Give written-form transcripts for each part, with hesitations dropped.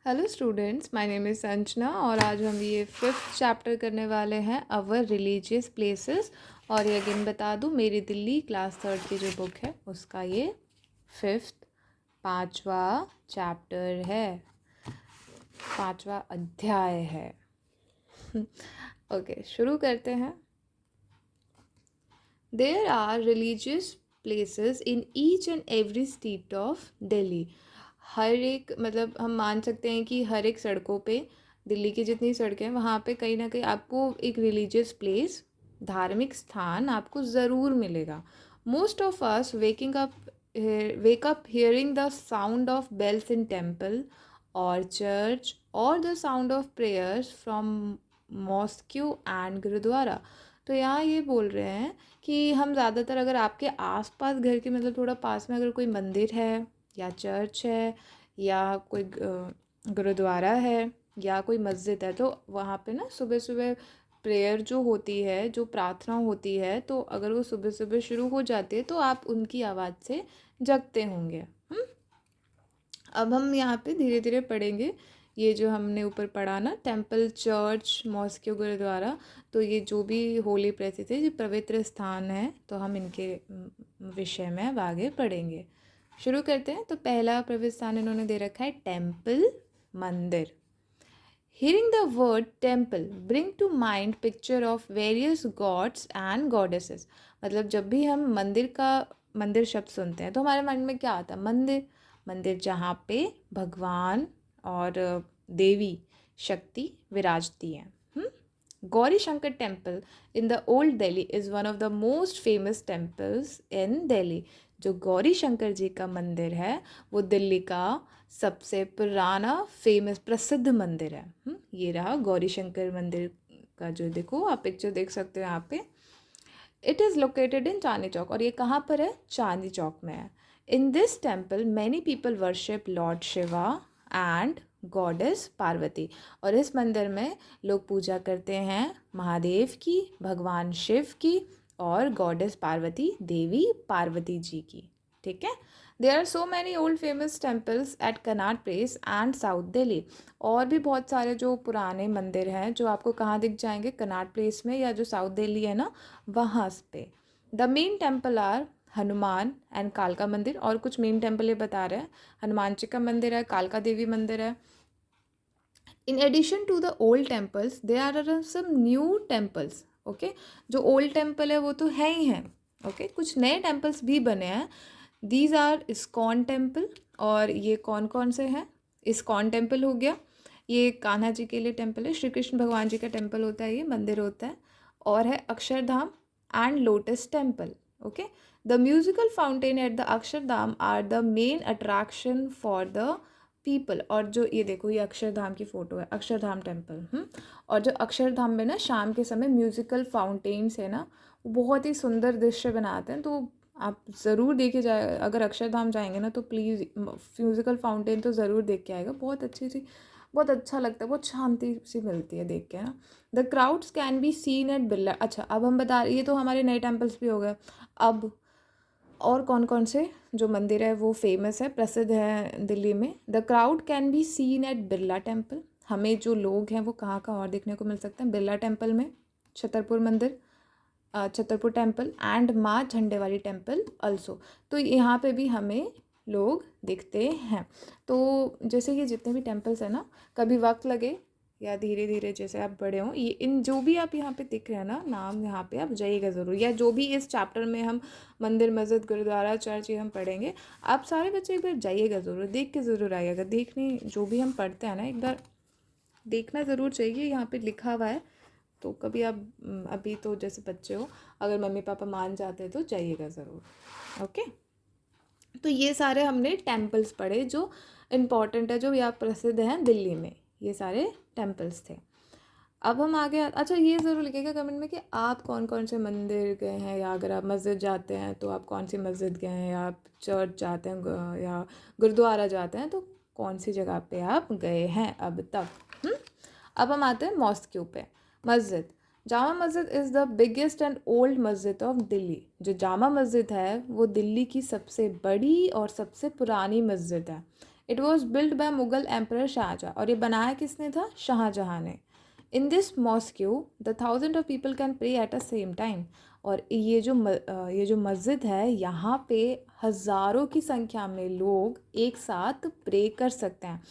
Hello students, my name is Sanjana और आज हम ये फिफ्थ चैप्टर करने वाले हैं अवर रिलीजियस प्लेसेस। और ये अगेन बता दूँ, मेरी दिल्ली क्लास थर्ड की जो बुक है उसका ये फिफ्थ पांचवा चैप्टर है, पांचवा अध्याय है। ओके, शुरू करते हैं। There are religious places in each and every street of Delhi. हर एक मतलब हम मान सकते हैं कि हर एक सड़कों पे, दिल्ली की जितनी सड़कें हैं वहाँ पे कहीं ना कहीं आपको एक रिलीजियस प्लेस, धार्मिक स्थान आपको ज़रूर मिलेगा। Most of us wake up hearing the sound of bells in temple और चर्च और the sound of prayers from mosque and gurdwara. तो यहाँ ये बोल रहे हैं कि हम ज़्यादातर अगर आपके आसपास घर के मतलब थोड़ा पास में अगर कोई मंदिर है या चर्च है या कोई गुरुद्वारा है या कोई मस्जिद है, तो वहाँ पे ना सुबह सुबह प्रेयर जो होती है, जो प्रार्थना होती है, तो अगर वो सुबह सुबह शुरू हो जाती है तो आप उनकी आवाज़ से जगते होंगे। अब हम यहाँ पे धीरे धीरे पढ़ेंगे ये जो हमने ऊपर पढ़ा ना, टेम्पल, चर्च, मॉस्क्यू, गुरुद्वारा। तो ये जो भी होली प्लेसेस है, ये पवित्र स्थान है, तो हम इनके विषय में अब आगे पढ़ेंगे। शुरू करते हैं। तो पहला पवित्र स्थान इन्होंने दे रखा है टेम्पल, मंदिर। Hearing the word temple bring to mind picture of various gods and goddesses। मतलब जब भी हम मंदिर शब्द सुनते हैं तो हमारे मन में क्या आता है? मंदिर। मंदिर जहाँ पे भगवान और देवी शक्ति विराजती हैं। Gauri Shankar temple in the old Delhi is one of the most famous temples in Delhi. जो गौरी शंकर जी का मंदिर है वो दिल्ली का सबसे पुराना फेमस प्रसिद्ध मंदिर है। ये रहा गौरी शंकर मंदिर का, जो देखो आप पिक्चर देख सकते हो यहाँ पे। It is located in Chandni Chowk, और ये कहाँ पर है? चांदनी चौक में है। In this temple many people worship Lord Shiva and goddess Parvati. और इस मंदिर में लोग पूजा करते हैं महादेव की, भगवान शिव की और गॉडेस पार्वती, देवी पार्वती जी की। ठीक है। There are so many old famous temples at Connaught Place and South Delhi. और भी बहुत सारे जो पुराने मंदिर हैं जो आपको कहाँ दिख जाएंगे? कनॉट प्लेस में, या जो साउथ दिल्ली है ना वहाँ पे। The main temple are Hanuman and कालका मंदिर। और कुछ मेन टेम्पल ये बता रहे हैं, हनुमान जी का मंदिर है, कालका देवी मंदिर है। In addition to the old temples there are some new temples. Okay, जो ओल्ड टेम्पल है वो तो है ही हैं। ओके, कुछ नए टेम्पल्स भी बने हैं। These are ISKCON temple. और ये कौन कौन से हैं? इस्कॉन टेम्पल हो गया, ये कान्हा जी के लिए टेम्पल है, श्री कृष्ण भगवान जी का टेम्पल होता है, ये मंदिर होता है। और है Akshardham and lotus temple. Okay, the musical fountain at the Akshardham are the main attraction for the people. और जो ये देखो, ये अक्षरधाम की फ़ोटो है, अक्षरधाम टेम्पल। और जो अक्षरधाम में ना शाम के समय म्यूज़िकल फाउंटेन्स है ना, वो बहुत ही सुंदर दृश्य बनाते हैं। तो आप ज़रूर देखे जाए, अगर अक्षरधाम जाएंगे ना तो प्लीज़ म्यूज़िकल फाउंटेन तो ज़रूर देख के आएगा। बहुत अच्छा लगता है, बहुत शांति सी मिलती है देख के ना। The crowds can be seen at Birla. अच्छा, अब हम बता रहे, ये तो हमारे नए टेम्पल्स भी हो गए। अब और कौन कौन से जो मंदिर है वो फेमस है, प्रसिद्ध है दिल्ली में। The crowd can be seen at Birla temple. हमें जो लोग हैं वो कहाँ कहाँ और देखने को मिल सकते हैं? बिरला टेम्पल में, छतरपुर मंदिर, छतरपुर टेम्पल एंड माँ झंडे वाली टेम्पल अल्सो। तो यहाँ पे भी हमें लोग दिखते हैं। तो जैसे ये जितने भी टेम्पल्स हैं ना, कभी वक्त लगे या धीरे धीरे जैसे आप बड़े हों, ये इन जो भी आप यहाँ पे दिख रहे हैं ना नाम, यहाँ पे आप जाइएगा ज़रूर। या जो भी इस चैप्टर में हम मंदिर, मस्जिद, गुरुद्वारा, चर्च ये हम पढ़ेंगे, आप सारे बच्चे एक बार जाइएगा ज़रूर, देख के ज़रूर आइएगा। देखने जो भी हम पढ़ते हैं ना, एक बार देखना ज़रूर चाहिए, यहाँ पे लिखा हुआ है। तो कभी आप अभी तो जैसे बच्चे हो, अगर मम्मी पापा मान जाते हैं तो जाइएगा ज़रूर। ओके, तो ये सारे हमने टेम्पल्स पढ़े जो इम्पॉर्टेंट है, जो या प्रसिद्ध हैं दिल्ली में, ये सारे टेम्पल्स थे। अब हम आगे अच्छा, ये ज़रूर लिखिएगा कमेंट में कि आप कौन कौन से मंदिर गए हैं, या अगर आप मस्जिद जाते हैं तो आप कौन सी मस्जिद गए हैं, या आप चर्च जाते हैं या गुरुद्वारा जाते हैं तो कौन सी जगह पे आप गए हैं अब तक। अब हम आते हैं मॉस्क्यू पे। मस्जिद, Jama Masjid is the biggest and old मस्जिद ऑफ दिल्ली। जो जामा मस्जिद है वो दिल्ली की सबसे बड़ी और सबसे पुरानी मस्जिद है। It was build by Mughal emperor Shahjahan, और ये बनाया किसने था? शाहजहाँ ने। In this mosque the thousand of people can pray at a same time, और ये जो मस्जिद है यहाँ पे हज़ारों की संख्या में लोग एक साथ प्रे कर सकते हैं,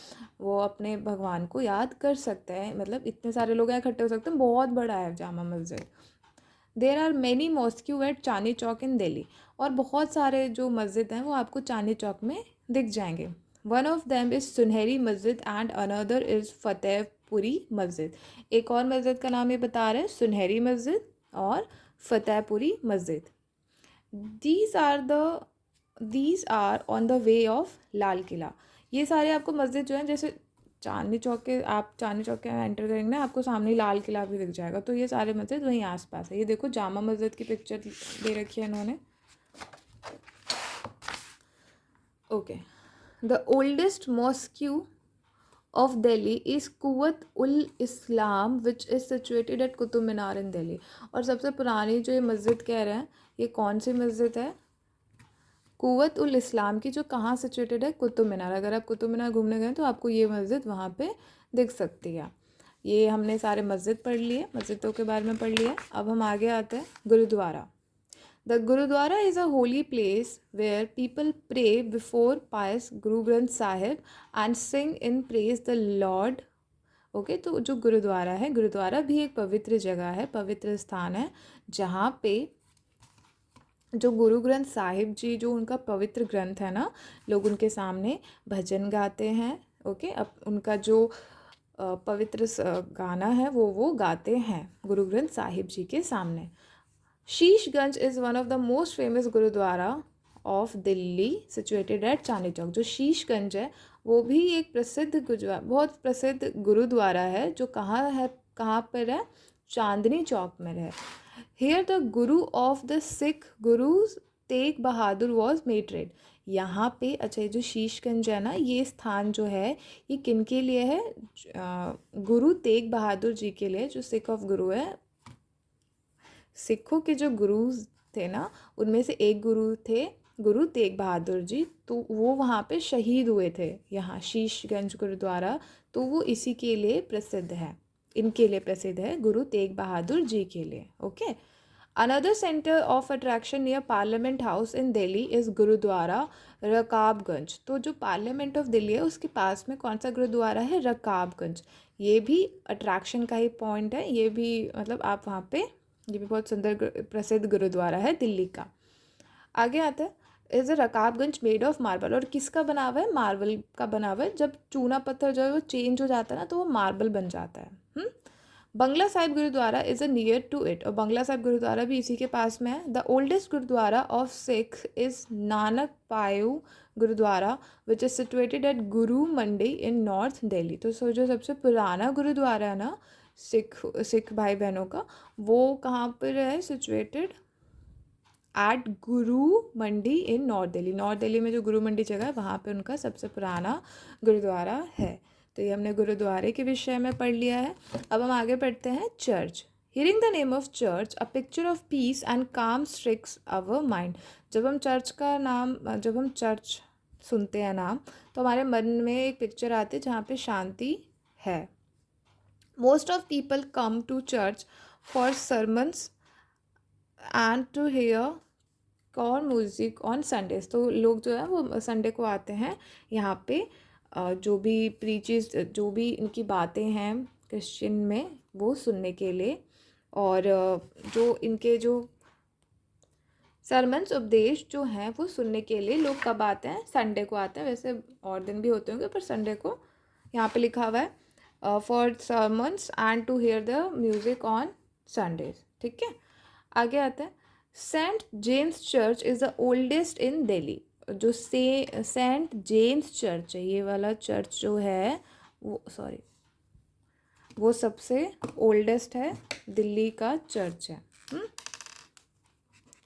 वो अपने भगवान को याद कर सकते हैं, मतलब इतने सारे लोग यहाँ इकट्ठे हो सकते हैं, बहुत बड़ा है Jama Masjid. There are many mosque at Chandni Chowk in Delhi, और बहुत सारे जो मस्जिद हैं वो आपको चांदनी चौक में दिख जाएंगे। वन ऑफ देम इज़ सुनहरी मस्जिद एंड अनदर इज़ फतेहपुरी मस्जिद। एक और मस्जिद का नाम ये बता रहे हैं, सुनहरी मस्जिद और Fatehpuri Masjid. These are on the way of Lal Qila. ये सारे आपको मस्जिद जो हैं, जैसे चांदनी चौक के, आप चांदनी चौक के एंटर करेंगे ना, आपको सामने ही लाल किला भी दिख जाएगा, तो ये सारे मस्जिद वहीं आसपास है। ये देखो जामा मस्जिद की पिक्चर दे रखी है इन्होंने। Okay, the oldest mosque of Delhi is Quwwat ul Islam which is situated at Qutub Minar in Delhi. और सबसे पुरानी जो ये मस्जिद कह रहे हैं, ये कौन सी मस्जिद है? कुव्वत उल इस्लाम की, जो कहाँ सिचुएटेड है? कुतुब मीनार। अगर आप कुतुब मीनार घूमने गए तो आपको ये मस्जिद वहाँ पे दिख सकती है। ये हमने सारे मस्जिद पढ़ लिए, मस्जिदों के बारे में पढ़ लिया। अब हम आगे आते हैं gurdwara. The Gurudwara is a holy place where people pray before pious Guru Granth Sahib and sing in praise the Lord. Okay, तो जो गुरुद्वारा है, गुरुद्वारा भी एक पवित्र जगह है, पवित्र स्थान है, जहाँ पे जो गुरु ग्रंथ साहिब जी, जो उनका पवित्र ग्रंथ है ना, लोग उनके सामने भजन गाते हैं। ओके, अब उनका जो पवित्र गाना है वो गाते हैं गुरु ग्रंथ साहिब जी के सामने। Sheeshganj is one of the most famous gurdwara of Delhi situated at Chandni Chowk. जो शीशगंज है वो भी एक प्रसिद्ध बहुत प्रसिद्ध गुरुद्वारा है, जो कहाँ पर है? चांदनी चौक में है। Here the Guru of the Sikh Guru Tegh Bahadur was mated. यहाँ पे, अच्छा, ये जो शीशगंज है ना, ये स्थान जो है ये किन के लिए है? गुरु तेग बहादुर जी के लिए, जो सिख ऑफ गुरु है। सिखों के जो गुरु थे ना, उनमें से एक गुरु थे गुरु तेग बहादुर जी, तो वो वहाँ पे शहीद हुए थे, यहाँ शीशगंज गुरुद्वारा। तो वो इसी के लिए प्रसिद्ध है, इनके लिए प्रसिद्ध है, गुरु तेग बहादुर जी के लिए। Okay, another centre of attraction near parliament house in Delhi is gurdwara Rakabganj. तो जो पार्लियामेंट ऑफ दिल्ली है उसके पास में कौन सा गुरुद्वारा है? रकाबगंज। ये भी अट्रैक्शन का ही पॉइंट है, ये भी मतलब आप वहाँ पे, ये भी बहुत सुंदर प्रसिद्ध गुरुद्वारा है दिल्ली का। आगे आता है, is a Rakabganj made of marble. और किसका बना हुआ है? मार्बल का बना हुआ है। जब चूना पत्थर जो है वो चेंज हो जाता है ना, तो वो मार्बल बन जाता है। Bangla Sahib gurdwara is a near to it. और बंगला साहिब गुरुद्वारा भी इसी के पास में है। The oldest gurdwara of Sikh is Nanak Piao gurdwara which is situated at Guru Mandi in north Delhi. तो जो सबसे पुराना गुरुद्वारा है ना सिख भाई बहनों का, वो कहाँ पर है? Situated at Guru Mandi in north Delhi. North Delhi में जो गुरु मंडी जगह है वहाँ पे उनका सबसे पुराना गुरुद्वारा है। तो ये हमने गुरुद्वारे के विषय में पढ़ लिया है। अब हम आगे पढ़ते हैं church. Hearing the name of church a picture of peace and काम स्ट्रिक्स अवर माइंड। जब हम चर्च सुनते हैं नाम, तो हमारे मन में एक पिक्चर आती है जहाँ पे शांति है। Most of people come to church for sermons and to hear और म्यूज़िक ऑन संडेज। तो लोग जो है वो संडे को आते हैं यहाँ पे, जो भी प्रीचेस, जो भी इनकी बातें हैं क्रिश्चियन में, वो सुनने के लिए। और जो इनके जो सरमन्स, उपदेश जो हैं वो सुनने के लिए लोग कब आते हैं? संडे को आते हैं। वैसे और दिन भी होते होंगे, पर संडे को यहाँ पे लिखा हुआ है for sermons and to hear the music on Sundays. ठीक है, आगे आता है, saint James church is the oldest in Delhi. जो सेंट जेम्स चर्च है, ये वाला चर्च जो है वो सबसे ओल्डेस्ट है, दिल्ली का चर्च है।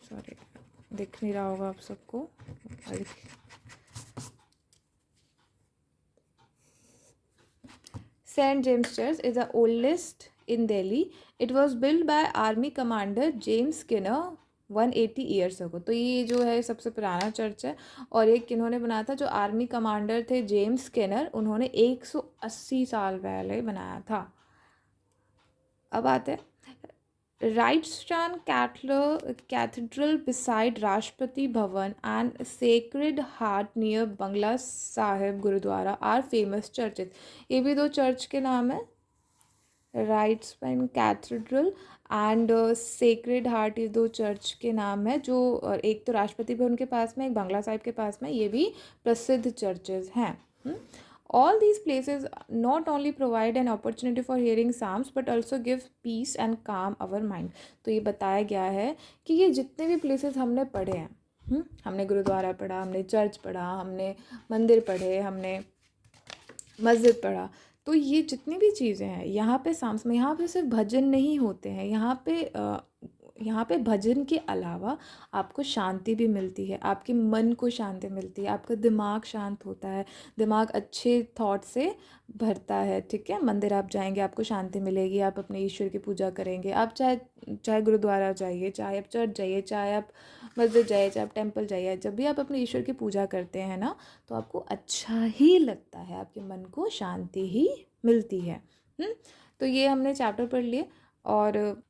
सॉरी, दिख नहीं रहा होगा आप सबको। Saint James church is the oldest in Delhi. It was built by Army Commander James Skinner 180 years ago. तो ये जो है सबसे पुराना चर्च है। और एक किन्होंने बनाया था, जो आर्मी कमांडर थे जेम्स स्किनर, उन्होंने 180 साल पहले बनाया था। अब आते हैं राइट्सटान cathedral beside Rashtrapati Bhavan and sacred heart near Bangla Sahib gurdwara are famous churches. ये भी दो चर्च के नाम है, राइट्सटान कैथेड्रल एंड सेक्रेड हार्ट, ये दो चर्च के नाम है जो, और एक तो राष्ट्रपति भवन के पास में, एक बंगला साहिब के पास में, ये भी प्रसिद्ध चर्चेज हैं। All these places not only provide an opportunity for hearing psalms but also give peace and calm our mind। तो ये बताया गया है कि ये जितने भी प्लेसेस हमने पढ़े हैं, हमने गुरुद्वारा पढ़ा, हमने चर्च पढ़ा, हमने मंदिर पढ़े, हमने मस्जिद पढ़ा, तो ये जितनी भी चीज़ें हैं यहाँ पे साम्स में, यहाँ पे सिर्फ भजन नहीं होते हैं, यहाँ पे भजन के अलावा आपको शांति भी मिलती है, आपके मन को शांति मिलती है, आपका दिमाग शांत होता है, दिमाग अच्छे थॉट से भरता है। ठीक है, मंदिर आप जाएंगे आपको शांति मिलेगी, आप अपने ईश्वर की पूजा करेंगे। आप चाहे गुरुद्वारा जाइए, चाहे आप चर्च जाइए, चाहे आप मस्जिद जाइए, चाहे आप टेम्पल जाइए, जब भी आप अपने ईश्वर की पूजा करते हैं ना, तो आपको अच्छा ही लगता है, आपके मन को शांति ही मिलती है। तो ये हमने चैप्टर पढ़ लिए, और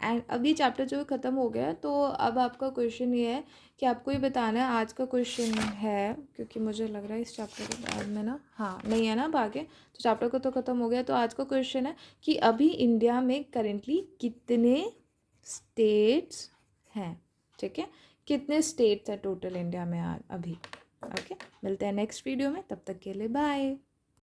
एंड अब ये चैप्टर जो ख़त्म हो गया है, तो अब आपका क्वेश्चन ये है कि आपको ये बताना है, आज का क्वेश्चन है, क्योंकि मुझे लग रहा है इस चैप्टर के बाद में ना, हाँ नहीं है ना अब आगे, तो चैप्टर को तो ख़त्म हो गया। तो आज का क्वेश्चन है कि अभी इंडिया में करेंटली कितने स्टेट्स हैं। ठीक है, कितने स्टेट्स हैं टोटल इंडिया में अभी। ओके, मिलते हैं नेक्स्ट वीडियो में, तब तक के लिए बाय।